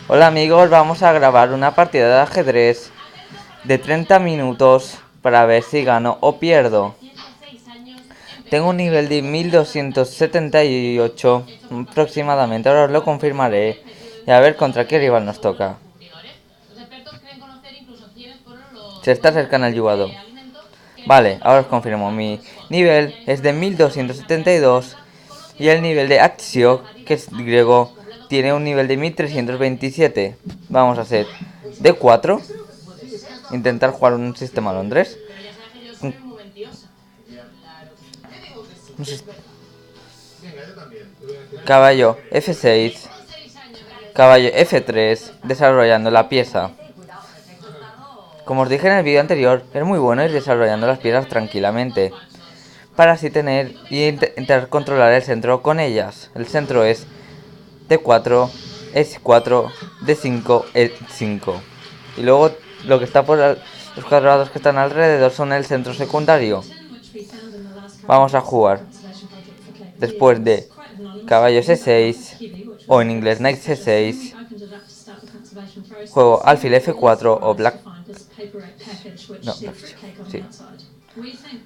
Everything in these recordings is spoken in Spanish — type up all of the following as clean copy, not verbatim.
Hola amigos, vamos a grabar una partida de ajedrez de 30 minutos para ver si gano o pierdo. Tengo un nivel de 1278 aproximadamente, ahora os lo confirmaré y a ver contra qué rival nos toca. Se está cercano al jugador. Vale, ahora os confirmo, mi nivel es de 1272 y el nivel de Axio, que es griego, tiene un nivel de 1327. Vamos a hacer D4, intentar jugar un sistema Londres. Caballo F6, caballo F3, desarrollando la pieza. Como os dije en el vídeo anterior, es muy bueno ir desarrollando las piezas tranquilamente, para así tener y intentar controlar el centro con ellas. El centro es D4, S4, D5, E5. Y luego lo que está por los cuadrados que están alrededor son el centro secundario. Vamos a jugar. Después de caballo C6, o en inglés knight C6, juego alfil F4 o black... No, black... Sí.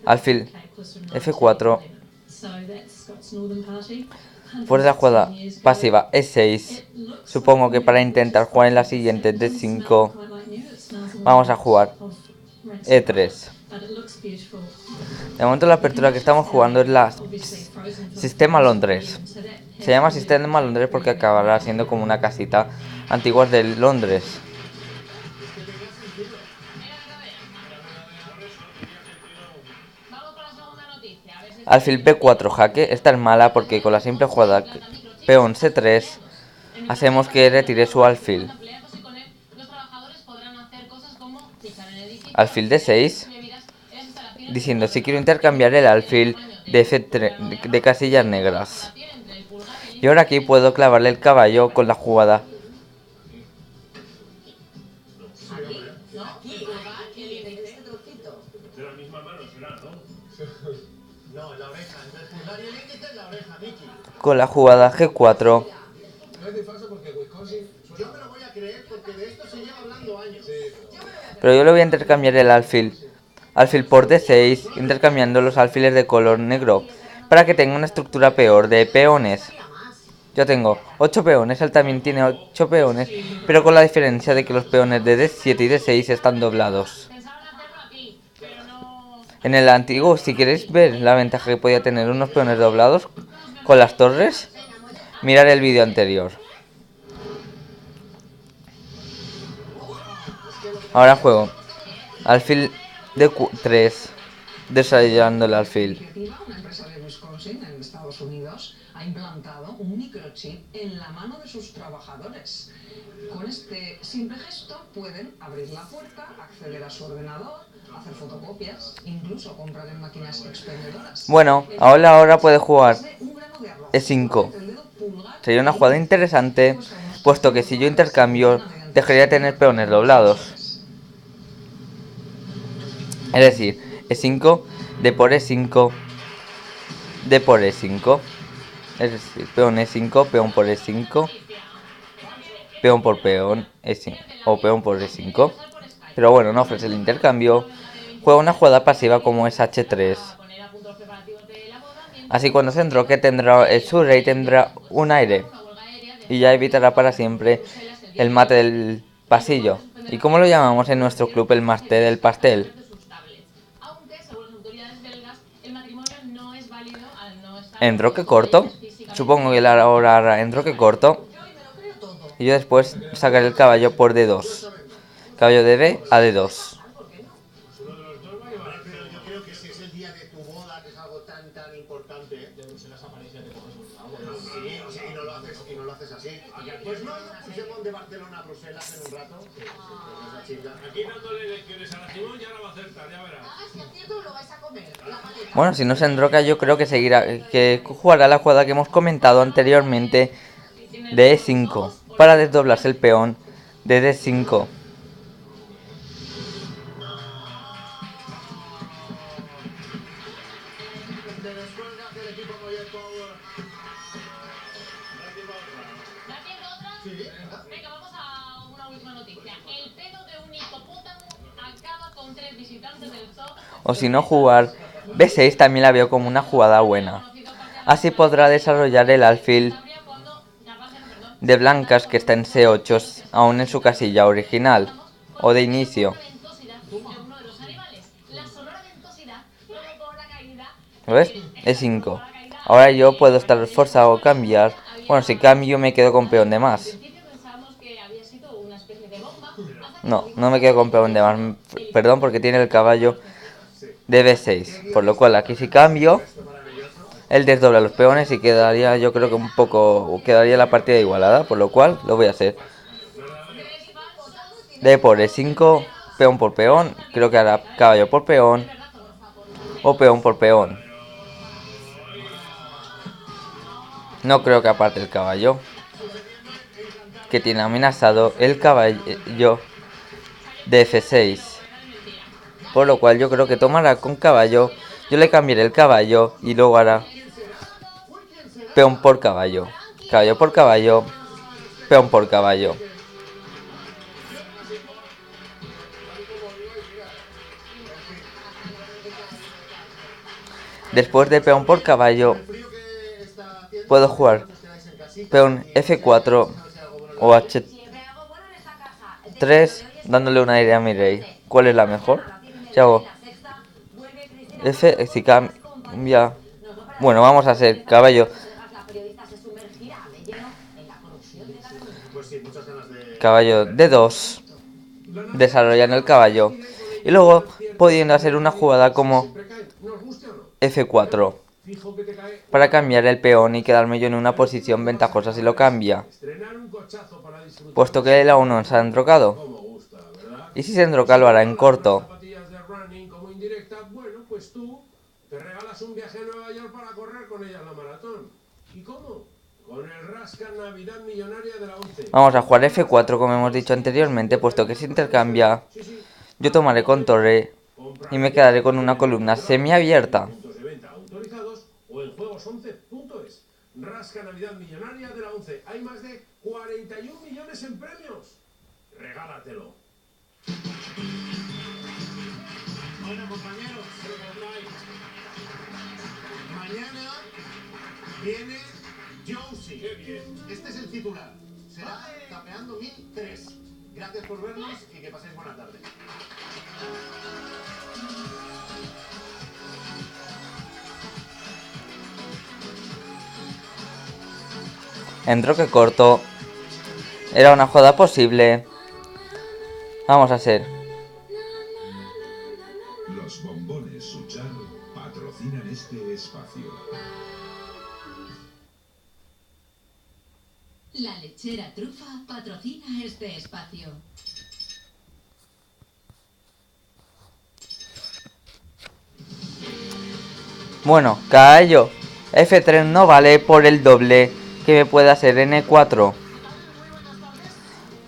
Alfil F4. Después de la jugada pasiva E6, supongo que para intentar jugar en la siguiente D5, vamos a jugar E3. De momento la apertura que estamos jugando es la Sistema Londres. Se llama Sistema Londres porque acabará siendo como una casita antigua de Londres. Alfil B4 jaque. Esta es mala porque con la simple jugada peón C3 hacemos que retire su alfil. Alfil D6, diciendo si quiero intercambiar el alfil de F3 de casillas negras. Y ahora aquí puedo clavarle el caballo con la jugada. Con la jugada G4. Pero yo le voy a intercambiar el alfil. Alfil por D6, intercambiando los alfiles de color negro, para que tenga una estructura peor de peones. Yo tengo 8 peones, él también tiene 8 peones, pero con la diferencia de que los peones de D7 y D6 están doblados. En el antiguo, si queréis ver la ventaja que podía tener unos peones doblados con las torres, mirar el vídeo anterior. Ahora juego alfil D3, desarrollando el alfil. Una empresa de Wisconsin, en Estados Unidos, ha implantado un microchip en la mano de sus trabajadores. Con este simple gesto pueden abrir la puerta, acceder a su ordenador, hacer fotocopias, incluso comprar en máquinas expendedoras. Bueno, ahora puede jugar E5. Sería una jugada interesante, puesto que si yo intercambio, dejaría de tener peones doblados. Es decir, E5, D por E5, D por E5. Es decir, peón E5, peón por E5, peón por peón E5, o peón por E5. Pero bueno, no ofrece el intercambio. Juega una jugada pasiva como es H3. Así cuando se enroque tendrá su rey tendrá un aire. Y ya evitará para siempre el mate del pasillo. ¿Y cómo lo llamamos en nuestro club el mate del pastel? Enroque corto. Supongo que ahora hará enroque corto. Y yo después sacaré el caballo por D2. Caballo de D a D2. Bueno, si no se enroca, yo creo que seguirá, que jugará la jugada que hemos comentado anteriormente de E5 para desdoblarse el peón de D5. O si no jugar, B6 también la veo como una jugada buena. Así podrá desarrollar el alfil de blancas que está en C8 aún en su casilla original o de inicio. ¿Ves? E5. Ahora yo puedo estar forzado a cambiar. Bueno, si cambio me quedo con peón de más. No me quedo con peón de más. Perdón, porque tiene el caballo de B6. Por lo cual aquí si cambio, él desdobla los peones y quedaría, yo creo que un poco, quedaría la partida igualada. Por lo cual lo voy a hacer. D por E5, peón por peón. Creo que hará caballo por peón o peón por peón. No creo que aparte el caballo, que tiene amenazado el caballo de F6. Por lo cual yo creo que tomará con caballo. Yo le cambiaré el caballo y luego hará peón por caballo. Caballo por caballo. Peón por caballo. Después de peón por caballo, puedo jugar peón F4 o H3 dándole una idea a mi rey. ¿Cuál es la mejor? Si hago F, si cambia... Bueno, vamos a hacer caballo. Caballo D2. Desarrollando el caballo. Y luego pudiendo hacer una jugada como F4. Para cambiar el peón y quedarme yo en una posición ventajosa si lo cambia. Puesto que el A1 se ha enrocado. Y si se enroca lo hará en corto. Te regalas un viaje a Nueva York para correr con ella en la maratón. ¿Y cómo? Con el Rasca Navidad Millonaria de la 11. Vamos a jugar F4 como hemos dicho anteriormente, puesto que se intercambia. Yo tomaré con torre y me quedaré con una columna semiabierta. Puntos de venta autorizados o en juegos11.es. Rasca Navidad Millonaria de la 11. Hay más de 41 millones en premios. Regálatelo. Bueno, compañeros, mañana viene Josie. Qué bien. Este es el titular. Será Tapeando 1003. Gracias por vernos y que paséis buena tarde. Enroque corto. Era una jugada posible. Vamos a hacer. Los bombones Suchar patrocinan este espacio. La lechera Trufa patrocina este espacio. Bueno, caballo F3 no vale por el doble que me puede hacer N4.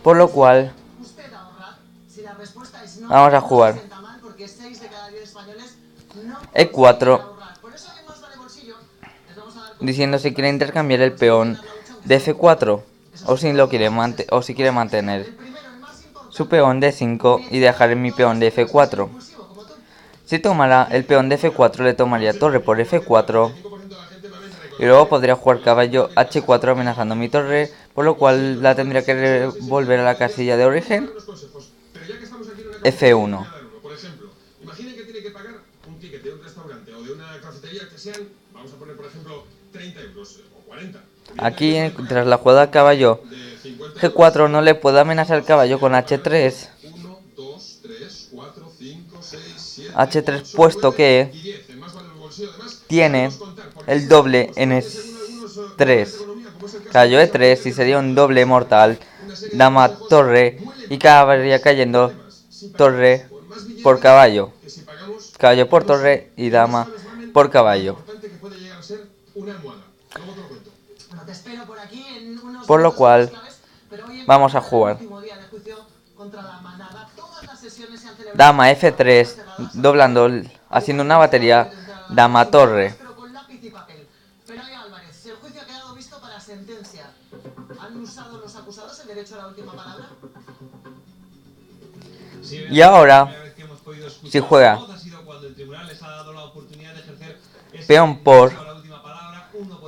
Por lo cual vamos a jugar E4, diciendo si quiere intercambiar el peón de F4 o si quiere mantener su peón de 5 y dejar mi peón de F4. Si tomara el peón de F4 le tomaría torre por F4 y luego podría jugar caballo H4 amenazando mi torre, por lo cual la tendría que volver a la casilla de origen. F1. Por ejemplo, imaginen que tiene que pagar un ticket de un restaurante o de una cafetería que sean, vamos a poner por ejemplo, 30 euros o 40. Aquí, tras la jugada caballo G4, no le puedo amenazar el caballo con H3. H3 puesto que tiene el doble en E3. Caballo E3 y sería un doble mortal. Dama torre y acabaría cayendo torre por caballo. Caballo por torre y dama por caballo. Por lo cual vamos a jugar dama F3 doblando, haciendo una batería dama torre. Y ahora Si juega peón por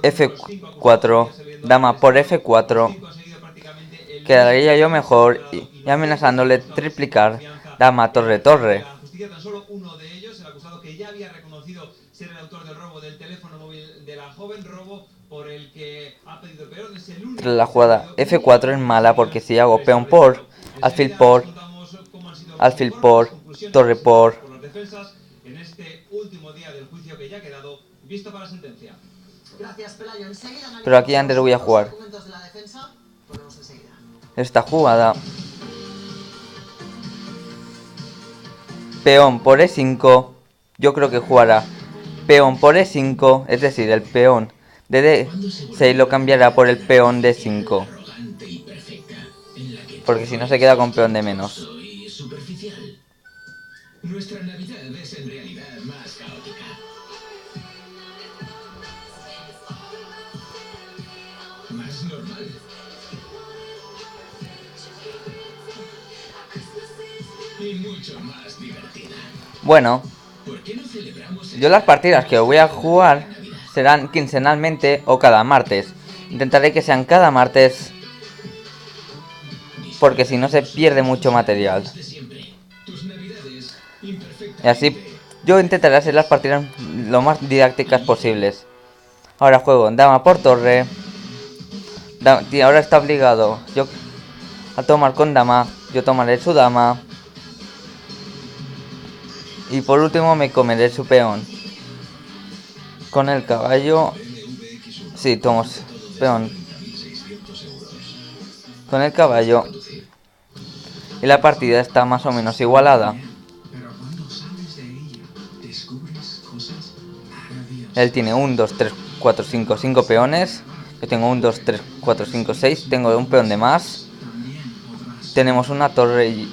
F4, dama por F4, quedaría yo mejor y amenazándole triplicar dama torre torre. Tras la jugada F4 es mala porque si hago peón por, alfil por, torre por. Pero aquí antes voy a jugar esta jugada. Peón por E5. Yo creo que jugará peón por E5, es decir, el peón de D6 lo cambiará por el peón de 5. Porque si no se queda con peón de menos. Nuestra Navidad es en realidad más caótica. Más normal. Y mucho más divertida. Bueno, ¿Por qué no celebramos yo las partidas que voy a jugar serán quincenalmente o cada martes. Intentaré que sean cada martes, porque si no se pierde mucho material. de siempre? Tus navidades imperfectas. Y así yo intentaré hacer las partidas lo más didácticas posibles. Ahora juego dama por torre. Y ahora está obligado yo a tomar con dama. Yo tomaré su dama. Y por último me comeré su peón. Con el caballo. Sí, tomo peón. Con el caballo. Y la partida está más o menos igualada. Él tiene 1, 2, 3, 4, 5, 5 peones. Yo tengo 1, 2, 3, 4, 5, 6. Tengo un peón de más. Tenemos una torre y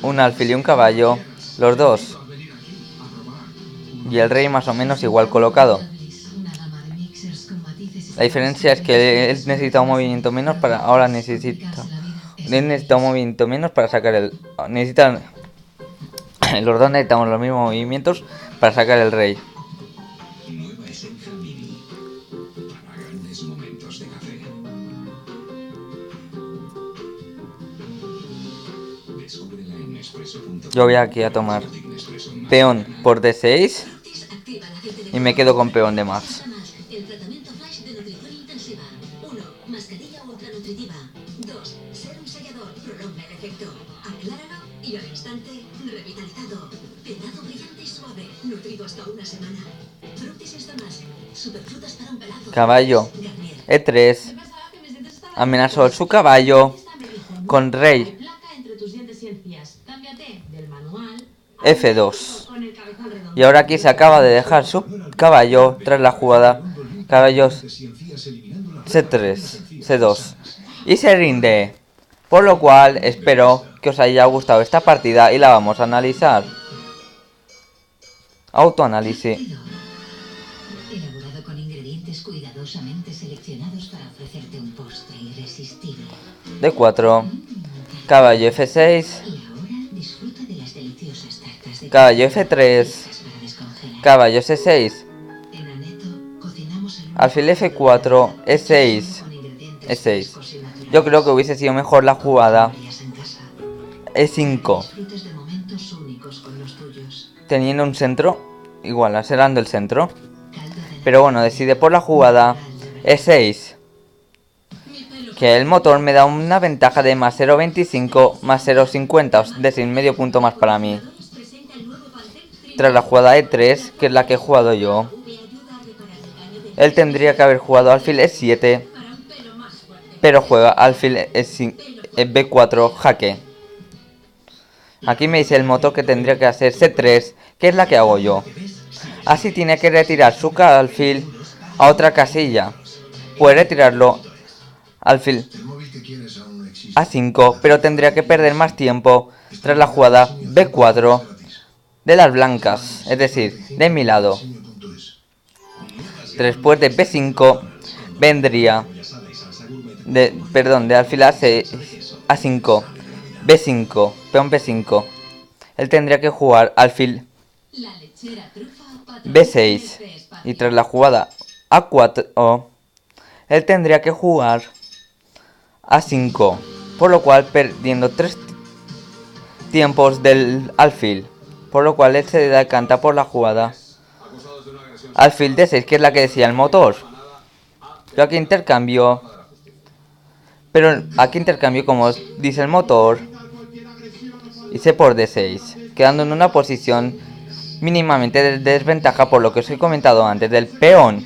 un alfil y un caballo. Los dos. Y el rey más o menos igual colocado. La diferencia es que él necesita un movimiento menos para... Ahora necesita un movimiento menos para sacar el... Necesitan... Los dos necesitamos los mismos movimientos para sacar el rey. Yo voy aquí a tomar peón por D6 y me quedo con peón de más. El tratamiento flash de nutrición intensiva. 1. Mascarilla ultra nutritiva. 2. Serum sellador. Prolonga el efecto. Acláralo y al instante revitalizado. Pelado brillante y suave. Nutrido hasta una semana. Fructis Instamask. Superfrutas para un pelado. Caballo Garnier. E3. Amenazó su caballo con rey F2. Y ahora aquí se acaba de dejar su caballo tras la jugada caballos C3, C2 y se rinde. Por lo cual espero que os haya gustado esta partida y la vamos a analizar. Autoanálisis. Elaborado con ingredientes cuidadosamente seleccionados para ofrecerte un postre irresistible. D4. Caballo F6. Y ahora disfruta de las deliciosas tartas de Caballo F3. para descongelar. Caballo C6. En Aneto cocinamos el Alfil F4. E6. con ingredientes E6. frescos y naturales. Yo creo que hubiese sido mejor la jugada En casa. E5. Disfrutes de momentos únicos con los tuyos. Teniendo un centro igual, aserando el centro. Caldo de Pero bueno, decide por la jugada E6. Que el motor me da una ventaja de más 0.25 más 0.50, es decir, medio punto más para mí. Tras la jugada E3, que es la que he jugado yo, él tendría que haber jugado alfil E7, pero juega alfil B4 jaque. Aquí me dice el motor que tendría que hacer C3, que es la que hago yo. Así tiene que retirar su alfil a otra casilla. Puede retirarlo alfil A5, pero tendría que perder más tiempo tras la jugada B4 de las blancas, es decir, de mi lado. Después de B5 vendría de alfil A5, B5, peón B5. él tendría que jugar alfil La lechera trufa patrocina B6 este espacio. y tras la jugada A4, él tendría que jugar A5, por lo cual perdiendo 3 tiempos del alfil, por lo cual él se decanta por la jugada alfil D6, que es la que decía el motor. Yo aquí intercambio, pero aquí intercambio como dice el motor y C por D6, quedando en una posición mínimamente de desventaja por lo que os he comentado antes del peón,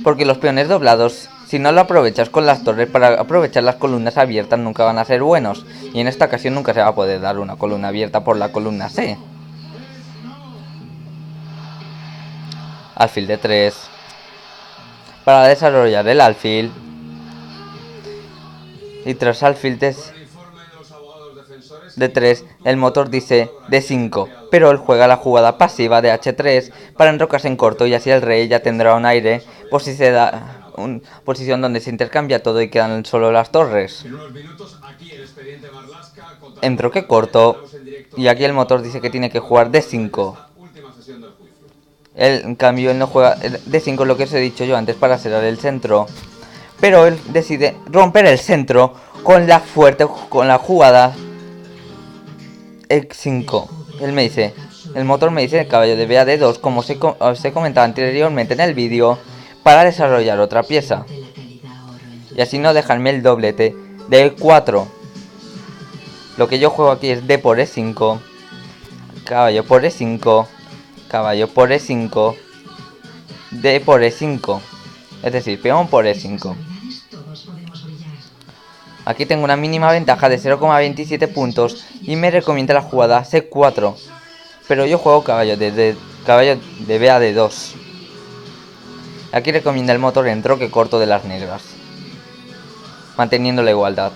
porque los peones doblados, si no lo aprovechas con las torres para aprovechar las columnas abiertas, nunca van a ser buenos, y en esta ocasión nunca se va a poder dar una columna abierta por la columna C. Alfil de 3 para desarrollar el alfil, y tras alfil de 3 el motor dice D5, pero él juega la jugada pasiva de H3 para enrocarse en corto, y así el rey ya tendrá un aire por si se da una posición donde se intercambia todo y quedan solo las torres. Enroque corto, y aquí el motor dice que tiene que jugar D5. Él, en cambio, él no juega D5, lo que os he dicho yo antes, para cerrar el centro, pero él decide romper el centro con la jugada E5. Él me dice, el motor me dice el caballo de BA-D2, como os he comentado anteriormente en el vídeo, para desarrollar otra pieza, y así no dejarme el doblete de E4. Lo que yo juego aquí es D por E5, caballo por E5, caballo por E5, D por E5, es decir, peón por E5. Aquí tengo una mínima ventaja de 0,27 puntos y me recomienda la jugada C4, pero yo juego caballo de BA-D2. Aquí recomienda el motor en troque corto de las negras, manteniendo la igualdad,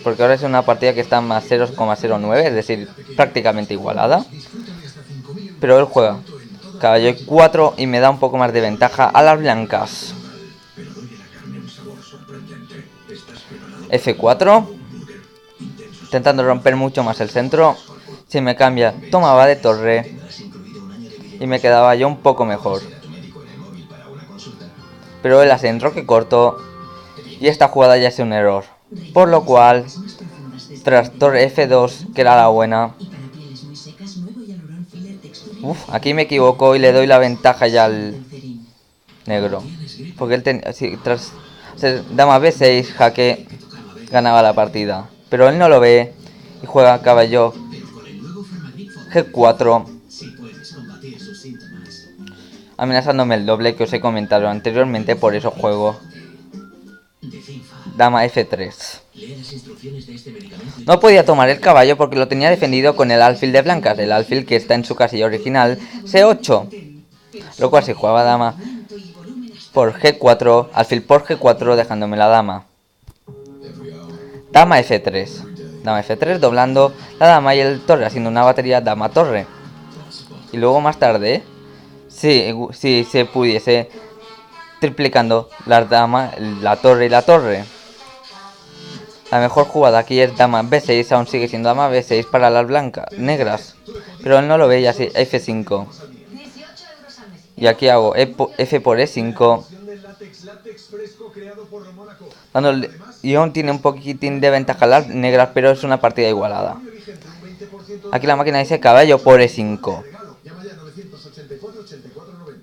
porque ahora es una partida que está más 0,09, es decir, prácticamente igualada, pero él juega caballo E4 y me da un poco más de ventaja a las blancas. F4, intentando romper mucho más el centro. Si me cambia, tomaba de torre y me quedaba yo un poco mejor, pero él hace enroque corto y esta jugada ya es un error, por lo cual tras torre F2, que era la buena, aquí me equivoco y le doy la ventaja ya al negro, porque él tras dama B6 jaque ganaba la partida, pero él no lo ve y juega caballo G4, amenazándome el doble que os he comentado anteriormente, por eso juego dama F3. No podía tomar el caballo porque lo tenía defendido con el alfil de blancas, el alfil que está en su casilla original C8, lo cual si jugaba dama por G4, alfil por G4 dejándome la dama. Dama F3, dama F3 doblando la dama y el torre, haciendo una batería dama torre, y luego más tarde, si se pudiese, triplicando las damas, la torre y la torre. La mejor jugada aquí es dama B6, aún sigue siendo dama B6 para las negras, pero él no lo ve y así F5. Y aquí hago F por E5, dándole, y aún tiene un poquitín de ventaja las negras, pero es una partida igualada. Aquí la máquina dice caballo por E5,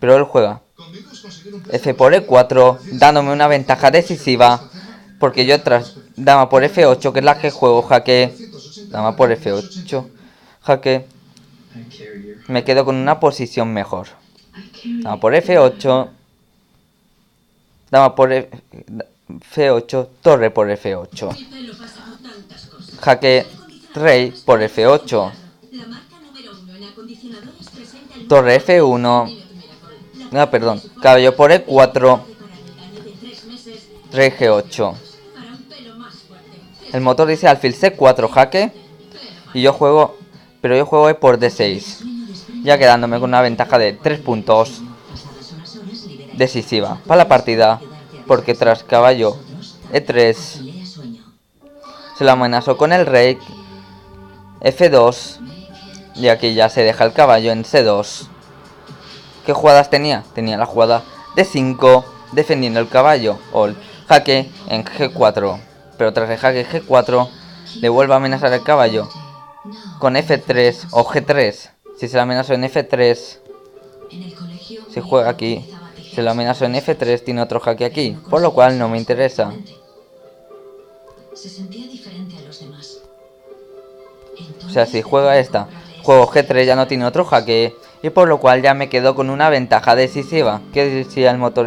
pero él juega F por E4, dándome una ventaja decisiva, porque yo tras dama por F8, que es la que juego, jaque, dama por F8, jaque, me quedo con una posición mejor. Dama por F8, dama por F8, torre por F8, jaque, rey por F8, torre F1, no, perdón, caballo por E4, rey G8. El motor dice alfil C4 jaque, y yo juego E por D6, ya quedándome con una ventaja de 3 puntos decisiva para la partida, porque tras caballo E3 se lo amenazó con el rey F2. Y aquí ya se deja el caballo en C2. ¿Qué jugadas tenía? Tenía la jugada D5 defendiendo el caballo o el jaque en G4. Pero tras el jaque G4 le vuelve a amenazar el caballo con F3 o G3. Si se lo amenazó en F3, si juega aquí, se lo amenazó en F3, tiene otro jaque aquí, por lo cual no me interesa. O sea, si juega esta, juego G3, ya no tiene otro jaque, y por lo cual ya me quedo con una ventaja decisiva. ¿Qué decía el motor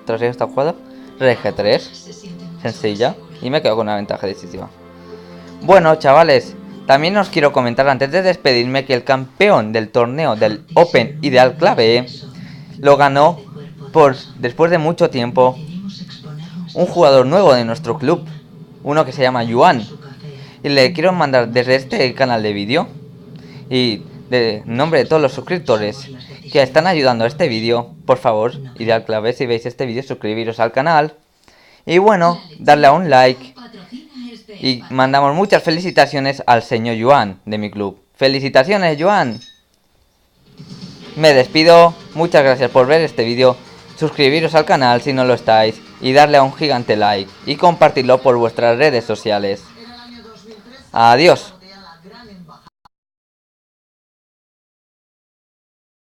tras esta jugada? Rey G3, sencilla, y me quedo con una ventaja decisiva. Bueno, chavales, también os quiero comentar antes de despedirme que el campeón del torneo del Open Ideal Clave lo ganó después de mucho tiempo un jugador nuevo de nuestro club, uno que se llama Yuan. Y le quiero mandar desde este canal de vídeo y de nombre de todos los suscriptores que están ayudando a este vídeo, por favor, Ideal Clave, si veis este vídeo, suscribiros al canal. Y bueno, darle a un like. Y mandamos muchas felicitaciones al señor Yuan de mi club. ¡Felicitaciones, Yuan! Me despido, muchas gracias por ver este vídeo. Suscribiros al canal si no lo estáis. Y darle a un gigante like. Y compartirlo por vuestras redes sociales. Adiós.